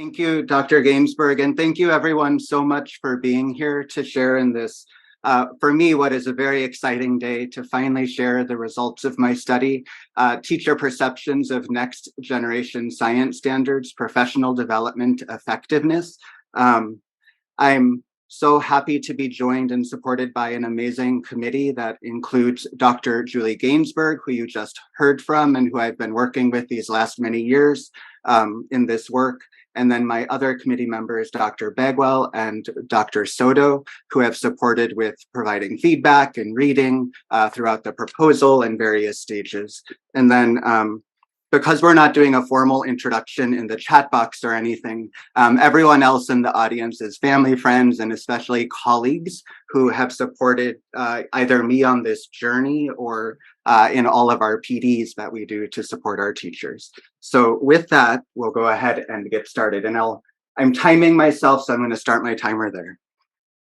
Thank you, Dr. Gainsberg, and thank you everyone so much for being here to share in this, for me, what is a very exciting day to finally share the results of my study, Teacher Perceptions of Next Generation Science Standards, Professional Development Effectiveness. I'm so happy to be joined and supported by an amazing committee that includes Dr. Julie Gainsberg, who you just heard from and who I've been working with these last many years in this work. And then my other committee members, Dr. Bagwell and Dr. Soto, who have supported with providing feedback and reading throughout the proposal and various stages. And then because we're not doing a formal introduction in the chat box or anything, everyone else in the audience is family, friends, and especially colleagues who have supported either me on this journey or in all of our PDs that we do to support our teachers. So with that, we'll go ahead and get started. And I'm timing myself, so I'm going to start my timer there.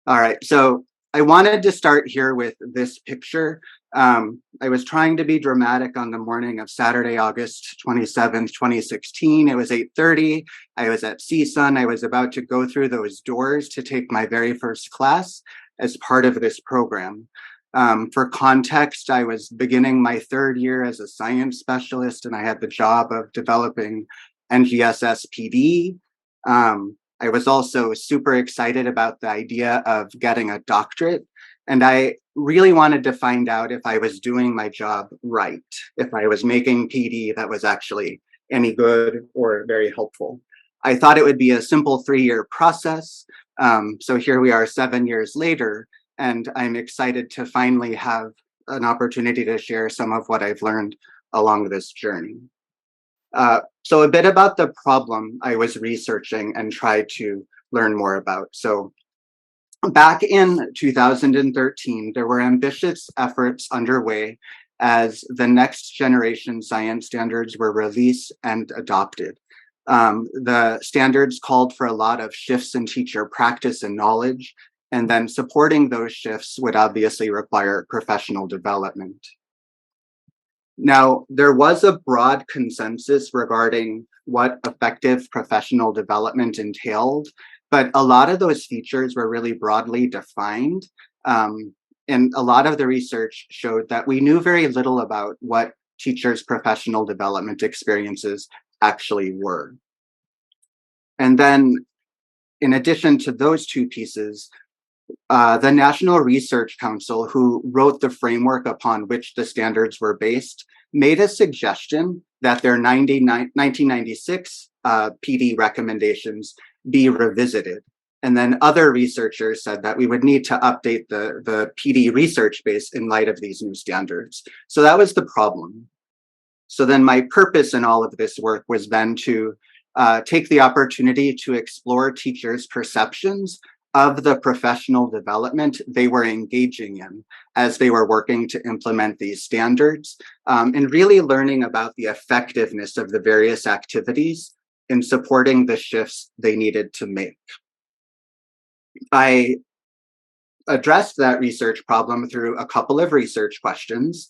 All right, so I wanted to start here with this picture. I was trying to be dramatic on the morning of Saturday, August 27th, 2016. It was 8:30. I was at CSUN. I was about to go through those doors to take my very first class as part of this program. For context, I was beginning my third year as a science specialist, and I had the job of developing NGSS PD. I was also super excited about the idea of getting a doctorate, and I really wanted to find out if I was doing my job right, if I was making PD that was actually any good or very helpful. I thought it would be a simple 3-year process. So here we are 7 years later, and I'm excited to finally have an opportunity to share some of what I've learned along this journey. So a bit about the problem I was researching and tried to learn more about. So back in 2013, there were ambitious efforts underway as the next generation science standards were released and adopted. The standards called for a lot of shifts in teacher practice and knowledge, and then supporting those shifts would obviously require professional development. Now, there was a broad consensus regarding what effective professional development entailed, but a lot of those features were really broadly defined. And a lot of the research showed that we knew very little about what teachers' professional development experiences actually were. And then, in addition to those two pieces, the National Research Council, who wrote the framework upon which the standards were based, made a suggestion that their 1996 PD recommendations be revisited. And then other researchers said that we would need to update the PD research base in light of these new standards. So that was the problem. So then my purpose in all of this work was then to take the opportunity to explore teachers' perceptions of the professional development they were engaging in as they were working to implement these standards, and really learning about the effectiveness of the various activities in supporting the shifts they needed to make. I addressed that research problem through a couple of research questions,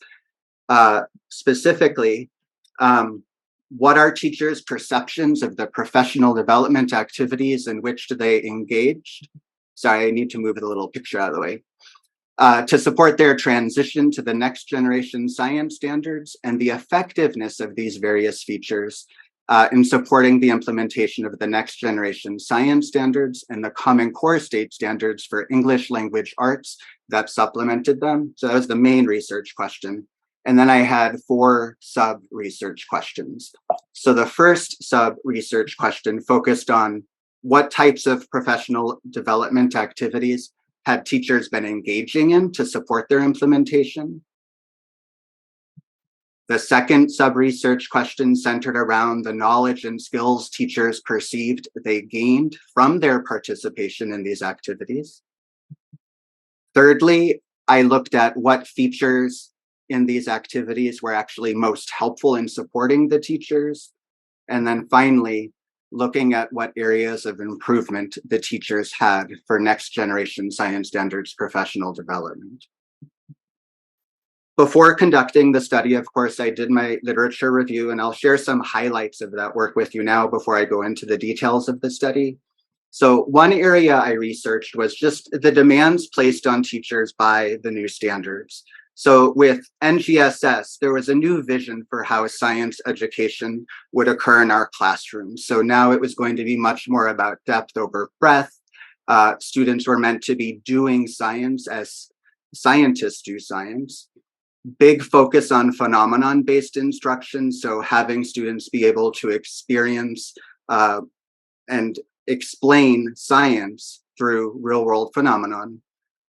specifically, what are teachers' perceptions of the professional development activities in which they engaged? Sorry, I need to move the little picture out of the way. To support their transition to the next generation science standards and the effectiveness of these various features in supporting the implementation of the next generation science standards and the Common Core State standards for English language arts that supplemented them. So that was the main research question. And then I had 4 sub-research questions. So the first sub-research question focused on what types of professional development activities had teachers been engaging in to support their implementation. The second sub-research question centered around the knowledge and skills teachers perceived they gained from their participation in these activities. Thirdly, I looked at what features in these activities were actually most helpful in supporting the teachers. And then finally, looking at what areas of improvement the teachers had for next generation science standards professional development. Before conducting the study, of course, I did my literature review, and I'll share some highlights of that work with you now before I go into the details of the study. So one area I researched was just the demands placed on teachers by the new standards. So with NGSS, there was a new vision for how science education would occur in our classrooms. So now it was going to be much more about depth over breadth. Students were meant to be doing science as scientists do science. Big focus on phenomenon-based instruction, so having students be able to experience and explain science through real-world phenomenon.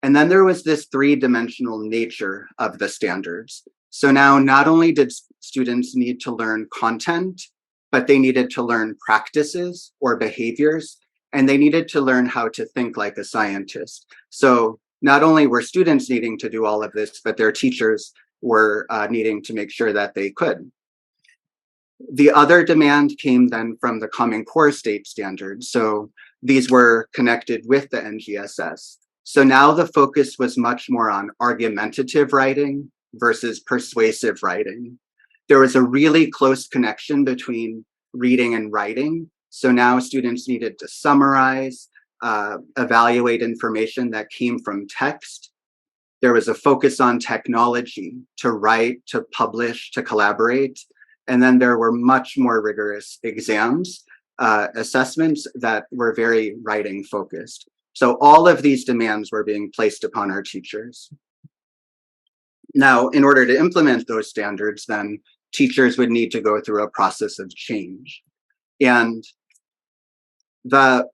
And then there was this three-dimensional nature of the standards. So now not only did students need to learn content, but they needed to learn practices or behaviors, and they needed to learn how to think like a scientist. So not only were students needing to do all of this, but their teachers were needing to make sure that they could. The other demand came then from the Common Core state standards. So these were connected with the NGSS. So now the focus was much more on argumentative writing versus persuasive writing. There was a really close connection between reading and writing. So now students needed to summarize, evaluate information that came from text. There was a focus on technology to write, to publish, to collaborate. And then there were much more rigorous exams, assessments that were very writing focused. So all of these demands were being placed upon our teachers. Now, in order to implement those standards, then teachers would need to go through a process of change. And the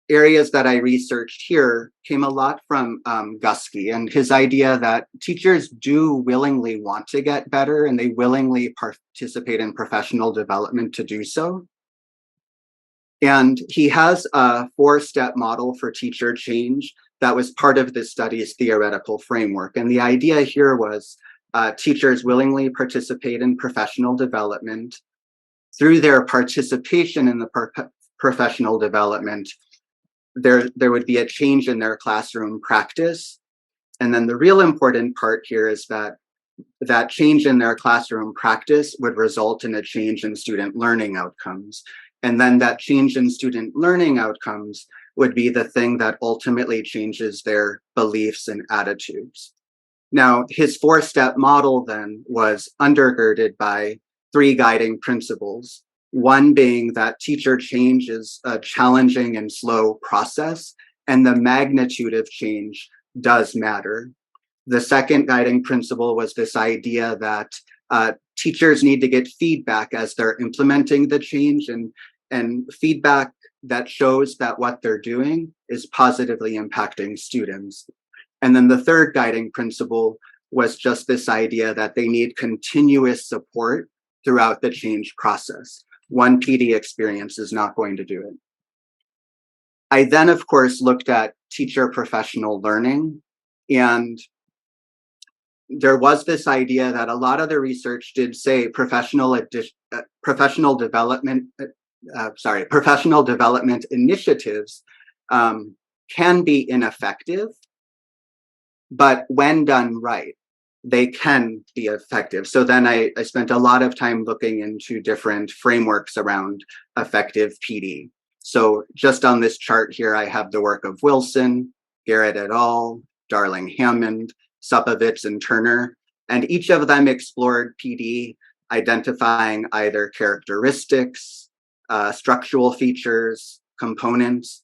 areas that I researched here came a lot from Guskey and his idea that teachers do willingly want to get better and they willingly participate in professional development to do so. And he has a 4-step model for teacher change that was part of this study's theoretical framework. And the idea here was teachers willingly participate in professional development. Through their participation in the professional development, there would be a change in their classroom practice. And then the real important part here is that that change in their classroom practice would result in a change in student learning outcomes. And then that change in student learning outcomes would be the thing that ultimately changes their beliefs and attitudes. Now, his 4-step model then was undergirded by 3 guiding principles. One being that teacher change is a challenging and slow process, and the magnitude of change does matter. The second guiding principle was this idea that teachers need to get feedback as they're implementing the change, and feedback that shows that what they're doing is positively impacting students. And then the third guiding principle was just this idea that they need continuous support throughout the change process. One PD experience is not going to do it. I then, of course, looked at teacher professional learning, and there was this idea that a lot of the research did say professional development initiatives can be ineffective, but when done right, they can be effective. So then I spent a lot of time looking into different frameworks around effective PD. So just on this chart here, I have the work of Wilson, Garrett et al., Darling-Hammond, Supovitz, and Turner, and each of them explored PD, identifying either characteristics, structural features, components.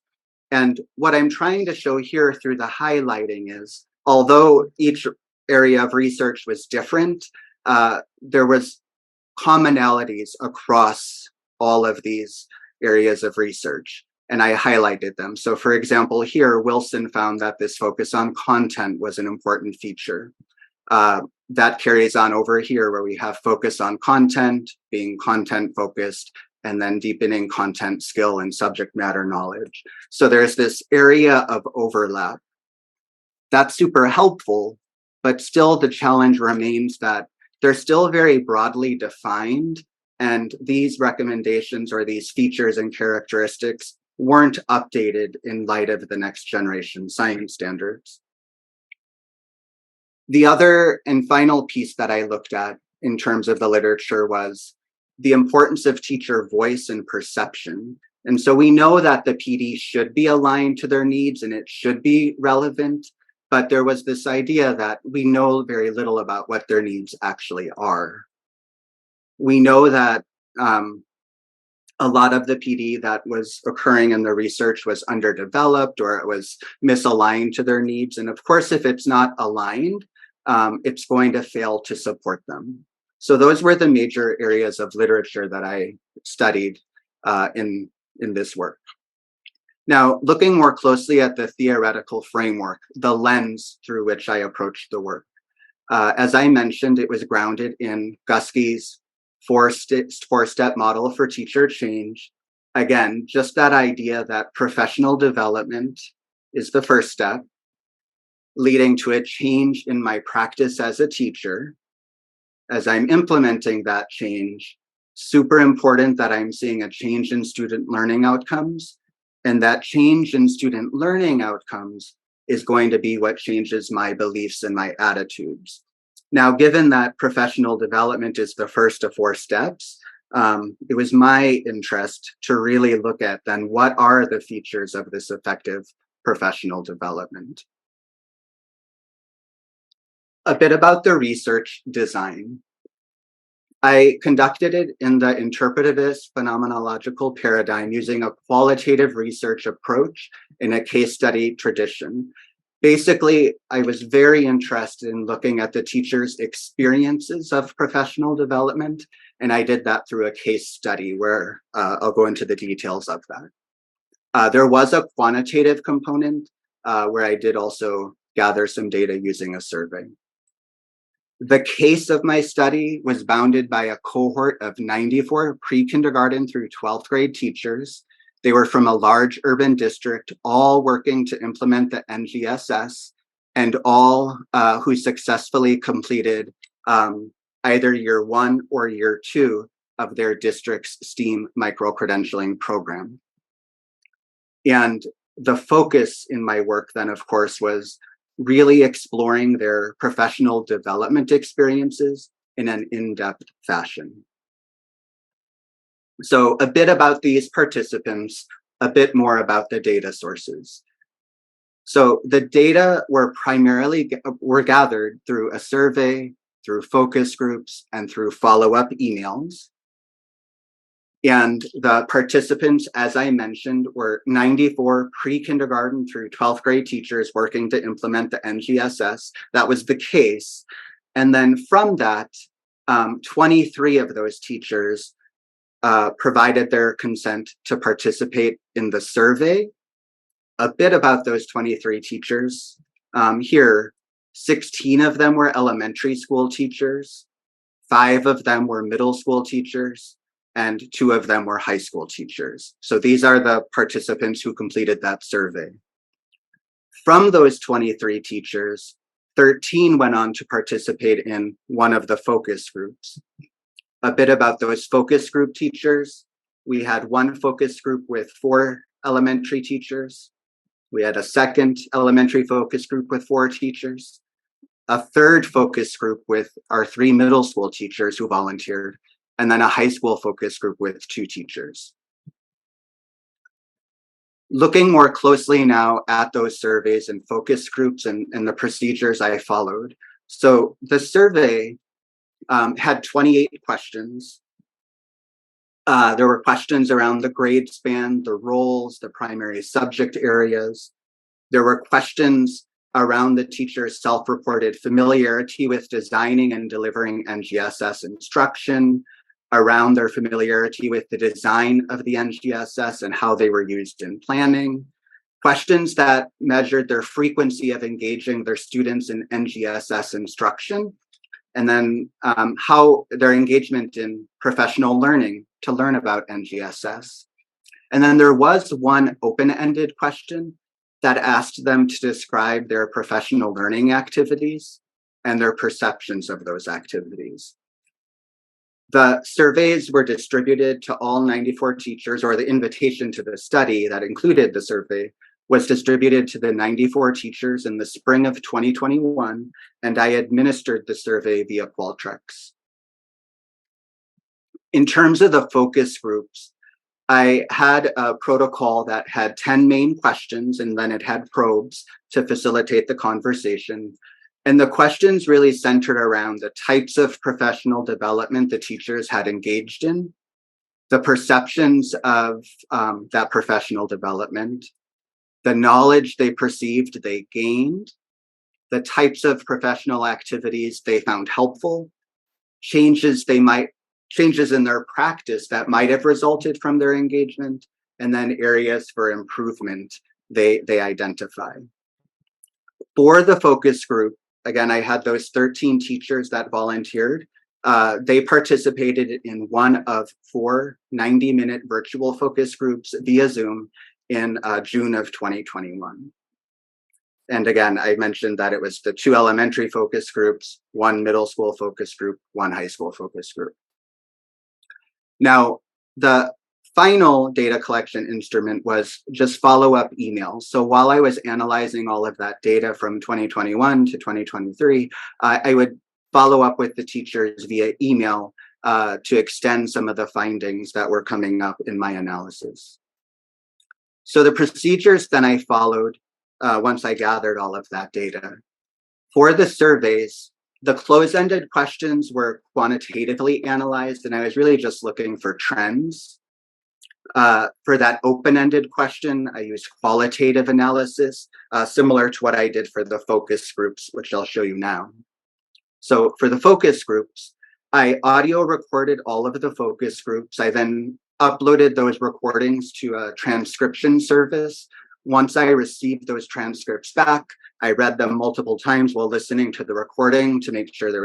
And what I'm trying to show here through the highlighting is, although each area of research was different, there was commonalities across all of these areas of research, and I highlighted them. So for example, here, Wilson found that this focus on content was an important feature. That carries on over here where we have focus on content, being content focused, and then deepening content skill and subject matter knowledge. So there's this area of overlap. That's super helpful, but still the challenge remains that they're still very broadly defined, and these recommendations or these features and characteristics weren't updated in light of the next generation science standards. The other and final piece that I looked at in terms of the literature was the importance of teacher voice and perception. And so we know that the PD should be aligned to their needs and it should be relevant, but there was this idea that we know very little about what their needs actually are. We know that a lot of the PD that was occurring in the research was underdeveloped or it was misaligned to their needs. And of course, if it's not aligned, it's going to fail to support them. So those were the major areas of literature that I studied in this work. Now, looking more closely at the theoretical framework, the lens through which I approached the work. As I mentioned, it was grounded in Guskey's four-step model for teacher change. Again, just that idea that professional development is the first step, leading to a change in my practice as a teacher. As I'm implementing that change, super important that I'm seeing a change in student learning outcomes, and that change in student learning outcomes is going to be what changes my beliefs and my attitudes. Now, given that professional development is the first of 4 steps, it was my interest to really look at then what are the features of this effective professional development. A bit about the research design. I conducted it in the interpretivist phenomenological paradigm using a qualitative research approach in a case study tradition. Basically, I was very interested in looking at the teacher's experiences of professional development, and I did that through a case study where I'll go into the details of that. There was a quantitative component where I did also gather some data using a survey. The case of my study was bounded by a cohort of 94 pre-kindergarten through 12th grade teachers. They were from a large urban district, all working to implement the NGSS, and all who successfully completed either year 1 or year 2 of their district's STEAM micro-credentialing program. And the focus in my work then, of course, was really exploring their professional development experiences in an in-depth fashion. So a bit about these participants, a bit more about the data sources. So the data were gathered through a survey, through focus groups, and through follow-up emails. And the participants, as I mentioned, were 94 pre-kindergarten through 12th grade teachers working to implement the NGSS. That was the case. And then from that, 23 of those teachers provided their consent to participate in the survey. A bit about those 23 teachers. Here, 16 of them were elementary school teachers, 5 of them were middle school teachers, and 2 of them were high school teachers. So these are the participants who completed that survey. From those 23 teachers, 13 went on to participate in one of the focus groups. A bit about those focus group teachers. We had one focus group with 4 elementary teachers. We had a second elementary focus group with 4 teachers. A third focus group with our 3 middle school teachers who volunteered, and then a high school focus group with 2 teachers. Looking more closely now at those surveys and focus groups and the procedures I followed. So the survey had 28 questions. There were questions around the grade span, the roles, the primary subject areas. There were questions around the teacher's self-reported familiarity with designing and delivering NGSS instruction, around their familiarity with the design of the NGSS and how they were used in planning, questions that measured their frequency of engaging their students in NGSS instruction, and then how their engagement in professional learning to learn about NGSS. And then there was one open-ended question that asked them to describe their professional learning activities and their perceptions of those activities. The surveys were distributed to all 94 teachers, or the invitation to the study that included the survey was distributed to the 94 teachers in the spring of 2021, and I administered the survey via Qualtrics. In terms of the focus groups, I had a protocol that had 10 main questions, and then it had probes to facilitate the conversation. And the questions really centered around the types of professional development the teachers had engaged in, the perceptions of that professional development, the knowledge they perceived they gained, the types of professional activities they found helpful, changes in their practice that might have resulted from their engagement, and then areas for improvement they identify. For the focus group, again, I had those 13 teachers that volunteered. They participated in one of 4 90-minute virtual focus groups via Zoom in June of 2021. And again, I mentioned that it was the 2 elementary focus groups, 1 middle school focus group, 1 high school focus group. Now, the final data collection instrument was just follow-up emails. So while I was analyzing all of that data from 2021 to 2023, I would follow up with the teachers via email to extend some of the findings that were coming up in my analysis. So the procedures then I followed once I gathered all of that data. For the surveys, the close-ended questions were quantitatively analyzed, and I was really just looking for trends. For that open-ended question, I used qualitative analysis, similar to what I did for the focus groups, which I'll show you now. So for the focus groups, I audio recorded all of the focus groups. I then uploaded those recordings to a transcription service. Once I received those transcripts back, I read them multiple times while listening to the recording to make sure they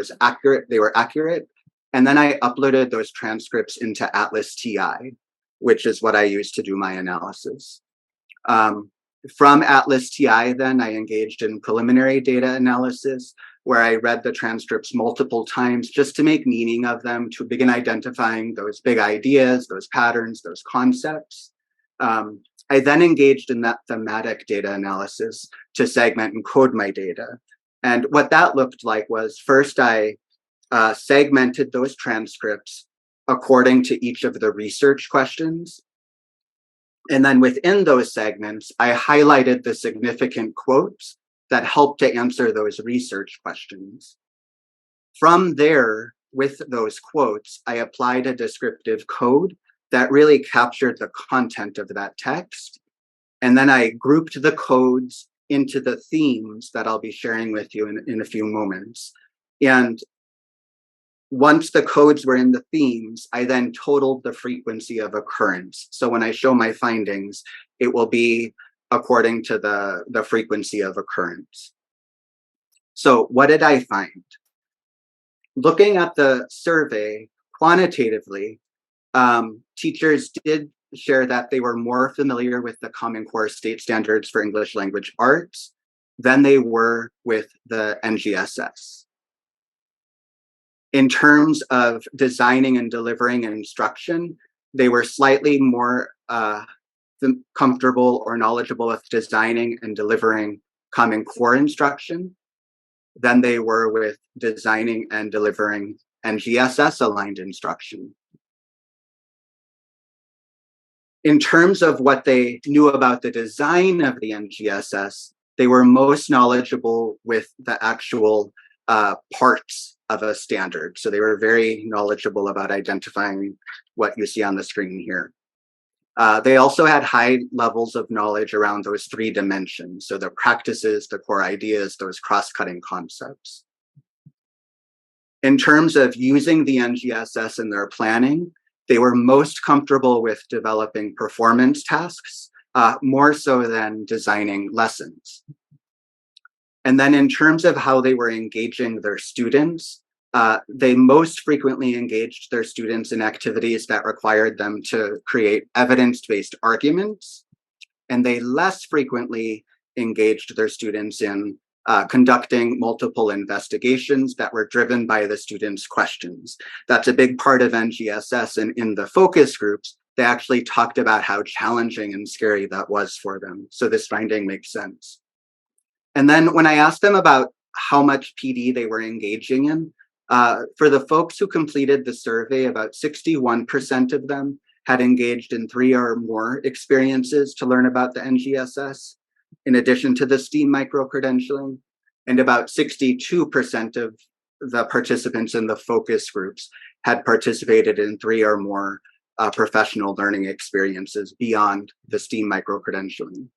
were accurate. And then I uploaded those transcripts into Atlas TI, which is what I used to do my analysis. From Atlas TI, then I engaged in preliminary data analysis, where I read the transcripts multiple times just to make meaning of them, to begin identifying those big ideas, those patterns, those concepts. I then engaged in that thematic data analysis to segment and code my data. And what that looked like was, first I segmented those transcripts according to each of the research questions. And then within those segments, I highlighted the significant quotes that helped to answer those research questions. From there, with those quotes, I applied a descriptive code that really captured the content of that text. And then I grouped the codes into the themes that I'll be sharing with you in a few moments. And once the codes were in the themes, I then totaled the frequency of occurrence. So when I show my findings, it will be according to the frequency of occurrence. So what did I find? Looking at the survey quantitatively, teachers did share that they were more familiar with the Common Core state standards for English language arts than they were with the NGSS. In terms of designing and delivering instruction, they were slightly more comfortable or knowledgeable with designing and delivering Common Core instruction than they were with designing and delivering NGSS aligned instruction. In terms of what they knew about the design of the NGSS, they were most knowledgeable with the actual parts of a standard. So they were very knowledgeable about identifying what you see on the screen here. They also had high levels of knowledge around those 3 dimensions. So the practices, the core ideas, those cross-cutting concepts. In terms of using the NGSS in their planning, they were most comfortable with developing performance tasks, more so than designing lessons. And then in terms of how they were engaging their students, they most frequently engaged their students in activities that required them to create evidence-based arguments, and they less frequently engaged their students in conducting multiple investigations that were driven by the students' questions. That's a big part of NGSS, and in the focus groups, they actually talked about how challenging and scary that was for them. So this finding makes sense. And then when I asked them about how much PD they were engaging in, for the folks who completed the survey, about 61% of them had engaged in 3 or more experiences to learn about the NGSS, in addition to the STEAM micro-credentialing. And about 62% of the participants in the focus groups had participated in 3 or more professional learning experiences beyond the STEAM micro-credentialing.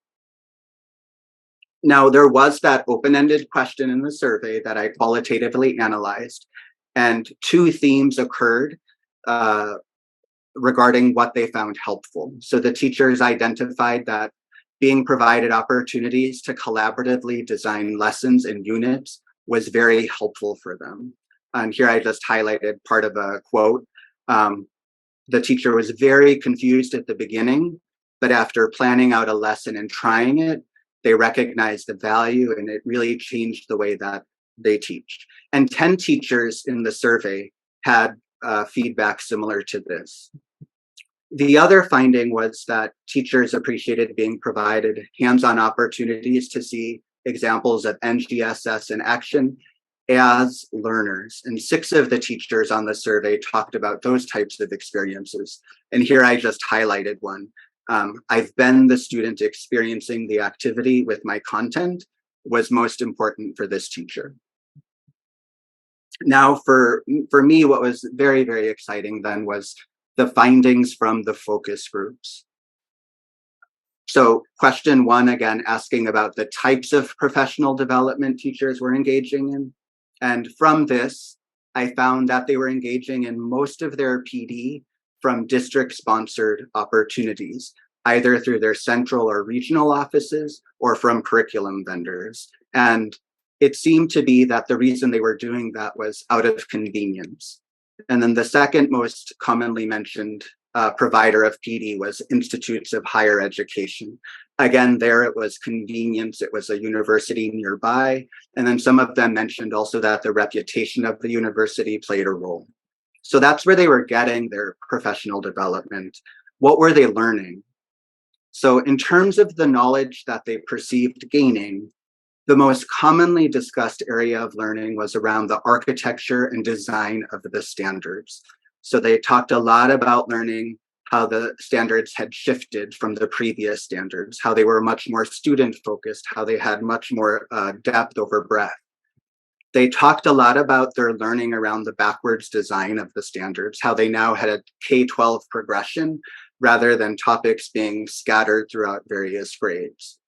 Now, there was that open-ended question in the survey that I qualitatively analyzed, and 2 themes occurred regarding what they found helpful. So the teachers identified that being provided opportunities to collaboratively design lessons and units was very helpful for them. And here I just highlighted part of a quote. The teacher was very confused at the beginning, but after planning out a lesson and trying it, they recognized the value, and it really changed the way that they teach. And 10 teachers in the survey had feedback similar to this. The other finding was that teachers appreciated being provided hands-on opportunities to see examples of NGSS in action as learners. And 6 of the teachers on the survey talked about those types of experiences. And here I just highlighted one. I've been the student experiencing the activity with my content was most important for this teacher. Now, for me, what was very, very exciting then was the findings from the focus groups. So question 1, again, asking about the types of professional development teachers were engaging in. And from this, I found that they were engaging in most of their PD from district-sponsored opportunities, either through their central or regional offices or from curriculum vendors. And it seemed to be that the reason they were doing that was out of convenience. And then the second most commonly mentioned provider of PD was institutes of higher education. Again, there it was convenience. It was a university nearby. And then some of them mentioned also that the reputation of the university played a role. So that's where they were getting their professional development. What were they learning? So in terms of the knowledge that they perceived gaining, the most commonly discussed area of learning was around the architecture and design of the standards. So they talked a lot about learning how the standards had shifted from the previous standards, how they were much more student focused, how they had much more depth over breadth. They talked a lot about their learning around the backwards design of the standards, how they now had a K-12 progression rather than topics being scattered throughout various grades.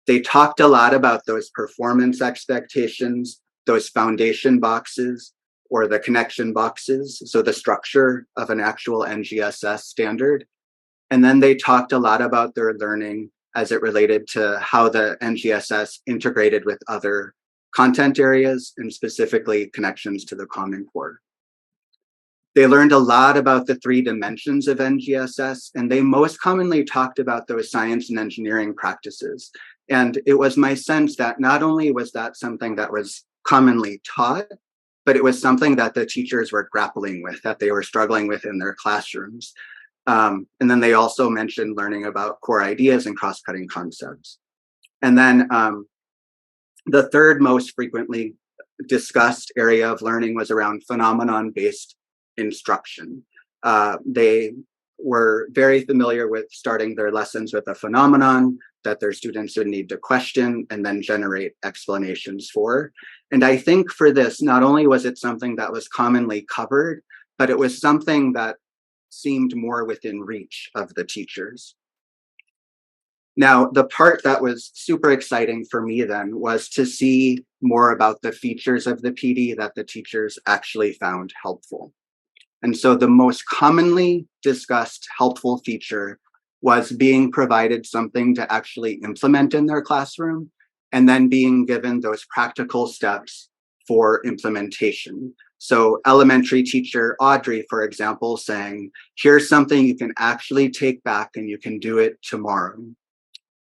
They talked a lot about those performance expectations, those foundation boxes, or the connection boxes, so the structure of an actual NGSS standard. And then they talked a lot about their learning as it related to how the NGSS integrated with other content areas and specifically connections to the Common Core. They learned a lot about the 3 dimensions of NGSS, and they most commonly talked about those science and engineering practices. And it was my sense that not only was that something that was commonly taught, but it was something that the teachers were grappling with, that they were struggling with in their classrooms. And then they also mentioned learning about core ideas and cross-cutting concepts. And then the third most frequently discussed area of learning was around phenomenon-based instruction. They were very familiar with starting their lessons with a phenomenon that their students would need to question and then generate explanations for. And I think for this, not only was it something that was commonly covered, but it was something that seemed more within reach of the teachers. Now, the part that was super exciting for me then was to see more about the features of the PD that the teachers actually found helpful. And so the most commonly discussed helpful feature was being provided something to actually implement in their classroom, and then being given those practical steps for implementation. So elementary teacher Audrey, for example, saying, here's something you can actually take back and you can do it tomorrow.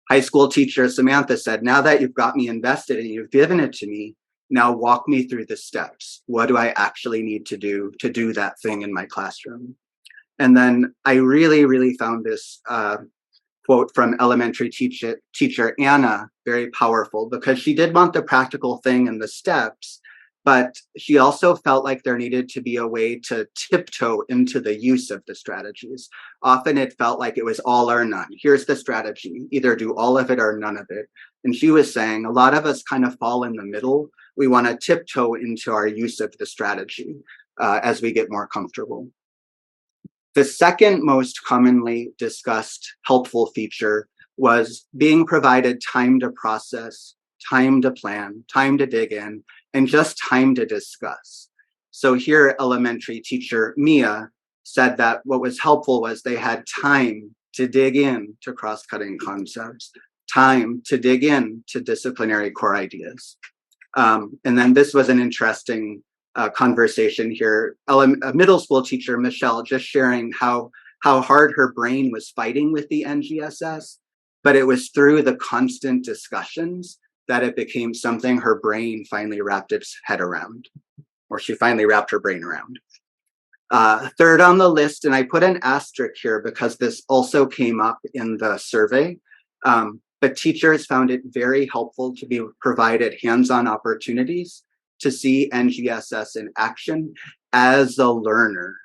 High school teacher Samantha said, now that you've got me invested and you've given it to me, now walk me through the steps. What do I actually need to do that thing in my classroom? And then I really found this quote from elementary teacher Anna very powerful, because she did want the practical thing and the steps, but she also felt like there needed to be a way to tiptoe into the use of the strategies. Often it felt like it was all or none. Here's the strategy, either do all of it or none of it. And she was saying a lot of us kind of fall in the middle. We want to tiptoe into our use of the strategy as we get more comfortable. The second most commonly discussed helpful feature was being provided time to process, time to plan, time to dig in, and just time to discuss. So here, elementary teacher Mia said that what was helpful was they had time to dig in to cross-cutting concepts, time to dig in to disciplinary core ideas. And then this was an interesting conversation here. A middle school teacher, Michelle, just sharing how hard her brain was fighting with the NGSS, but it was through the constant discussions that it became something her brain finally wrapped its head around, or she finally wrapped her brain around. Third on the list, and I put an asterisk here because this also came up in the survey, but teachers found it very helpful to be provided hands-on opportunities to see NGSS in action as a learner.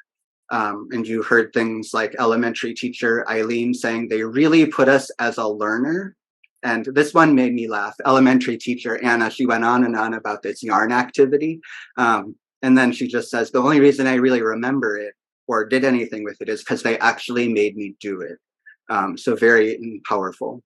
And you heard things like elementary teacher Eileen saying they really put us as a learner. And this one made me laugh. Elementary teacher Anna, she went on and on about this yarn activity. And then she just says, the only reason I really remember it or did anything with it is because they actually made me do it. So very powerful.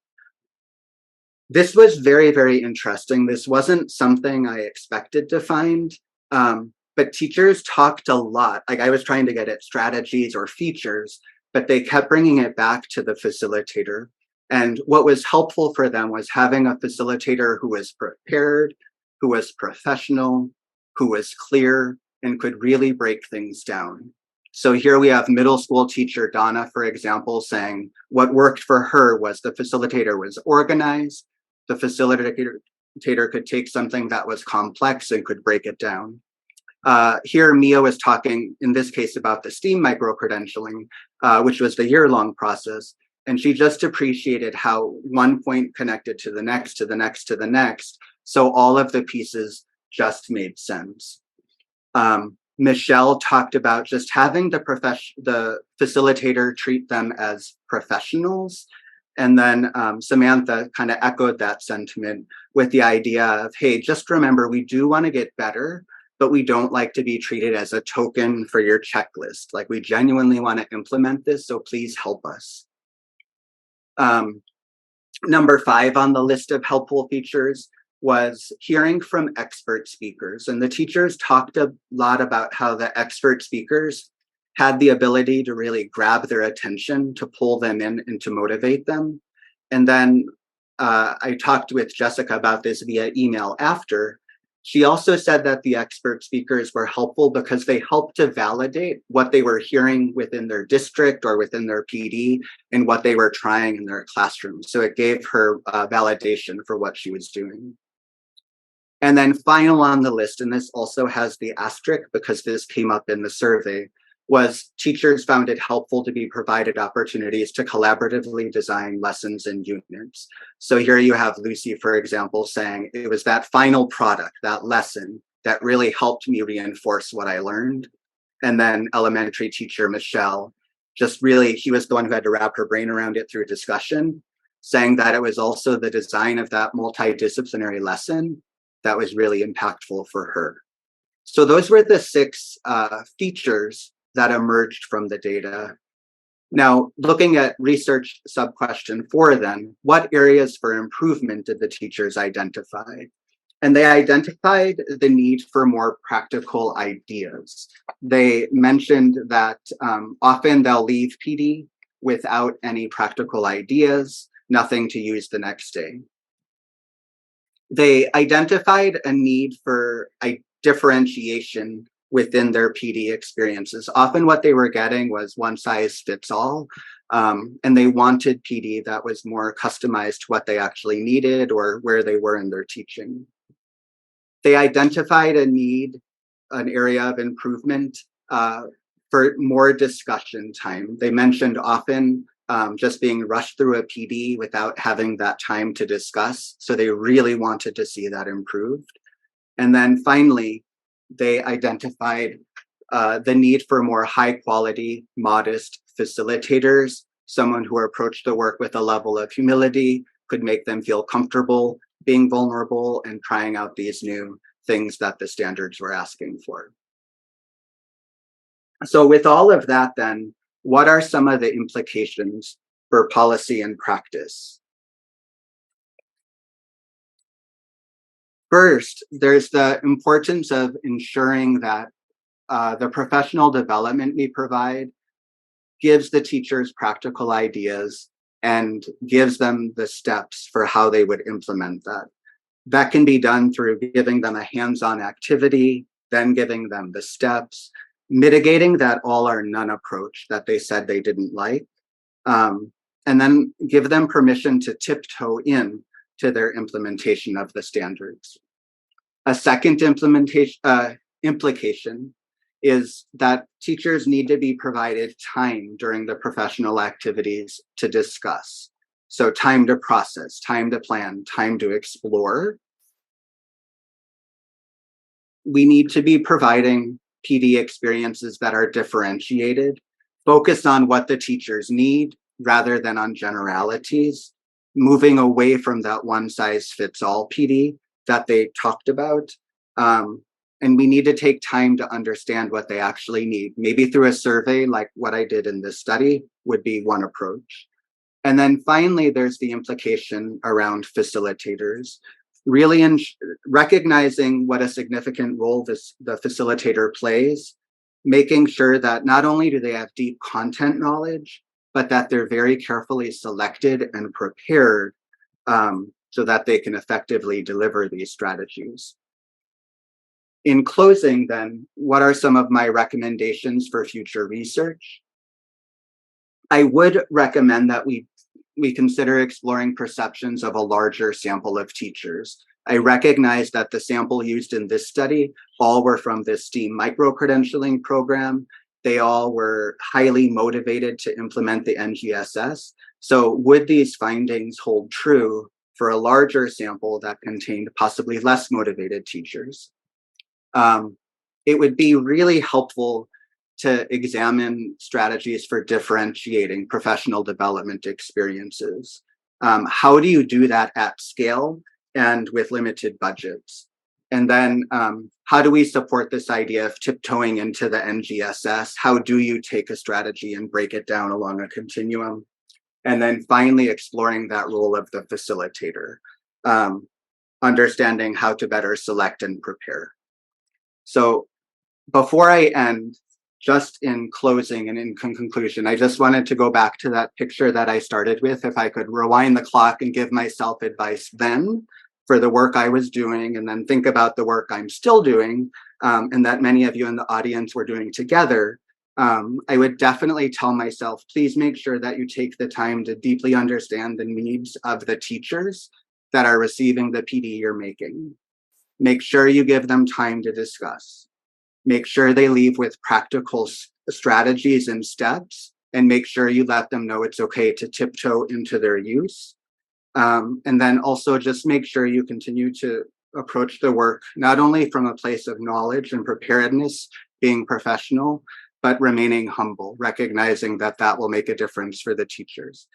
This was very interesting. This wasn't something I expected to find, but teachers talked a lot. Like I was trying to get at strategies or features, but they kept bringing it back to the facilitator. And what was helpful for them was having a facilitator who was prepared, who was professional, who was clear, and could really break things down. So here we have middle school teacher Donna, for example, saying what worked for her was the facilitator was organized. The facilitator could take something that was complex and could break it down. Here, Mia was talking, in this case, about the STEAM micro-credentialing, which was the year-long process. And she just appreciated how one point connected to the next, to the next, to the next. So all of the pieces just made sense. Michelle talked about just having the facilitator treat them as professionals. And then Samantha kind of echoed that sentiment with the idea of, hey, just remember, we do want to get better, but we don't like to be treated as a token for your checklist. Like we genuinely want to implement this, so please help us. Number 5 on the list of helpful features was hearing from expert speakers. And the teachers talked a lot about how the expert speakers had the ability to really grab their attention, to pull them in and to motivate them. And then I talked with Jessica about this via email after. She also said that the expert speakers were helpful because they helped to validate what they were hearing within their district or within their PD and what they were trying in their classroom. So it gave her validation for what she was doing. And then final on the list, and this also has the asterisk because this came up in the survey, was teachers found it helpful to be provided opportunities to collaboratively design lessons and units. So here you have Lucy, for example, saying it was that final product, that lesson, that really helped me reinforce what I learned. And then elementary teacher Michelle, just really, he was the one who had to wrap her brain around it through discussion, saying that it was also the design of that multidisciplinary lesson that was really impactful for her. So those were the 6 features that emerged from the data. Now, looking at research sub-question 4 then, what areas for improvement did the teachers identify? And they identified the need for more practical ideas. They mentioned that often they'll leave PD without any practical ideas, nothing to use the next day. They identified a need for a differentiation within their PD experiences. Often what they were getting was one size fits all, and they wanted PD that was more customized to what they actually needed or where they were in their teaching. They identified a need, an area of improvement for more discussion time. They mentioned often just being rushed through a PD without having that time to discuss. So they really wanted to see that improved. And then finally, they identified the need for more high quality, modest facilitators, someone who approached the work with a level of humility, could make them feel comfortable being vulnerable and trying out these new things that the standards were asking for. So with all of that then, what are some of the implications for policy and practice? First, there's the importance of ensuring that the professional development we provide gives the teachers practical ideas and gives them the steps for how they would implement that. That can be done through giving them a hands-on activity, then giving them the steps, mitigating that all or none approach that they said they didn't like, and then give them permission to tiptoe in to their implementation of the standards. A second implication is that teachers need to be provided time during the professional activities to discuss. So time to process, time to plan, time to explore. We need to be providing PD experiences that are differentiated, focused on what the teachers need rather than on generalities, moving away from that one size fits all PD that they talked about. And we need to take time to understand what they actually need. Maybe through a survey like what I did in this study would be one approach. And then finally, there's the implication around facilitators, really recognizing what a significant role the facilitator plays, making sure that not only do they have deep content knowledge, but that they're very carefully selected and prepared so that they can effectively deliver these strategies. In closing, then, what are some of my recommendations for future research? I would recommend that we consider exploring perceptions of a larger sample of teachers. I recognize that the sample used in this study all were from this STEAM micro-credentialing program. They all were highly motivated to implement the NGSS. So would these findings hold true for a larger sample that contained possibly less motivated teachers? It would be really helpful to examine strategies for differentiating professional development experiences. How do you do that at scale and with limited budgets? And then how do we support this idea of tiptoeing into the NGSS? How do you take a strategy and break it down along a continuum? And then finally exploring that role of the facilitator, understanding how to better select and prepare. So before I end, just in closing and in conclusion, I just wanted to go back to that picture that I started with. If I could rewind the clock and give myself advice then for the work I was doing, and then think about the work I'm still doing, and that many of you in the audience were doing together, I would definitely tell myself, please make sure that you take the time to deeply understand the needs of the teachers that are receiving the PD you're making. Make sure you give them time to discuss. Make sure they leave with practical strategies and steps, and make sure you let them know it's okay to tiptoe into their use. And then also just make sure you continue to approach the work, not only from a place of knowledge and preparedness, being professional, but remaining humble, recognizing that that will make a difference for the teachers.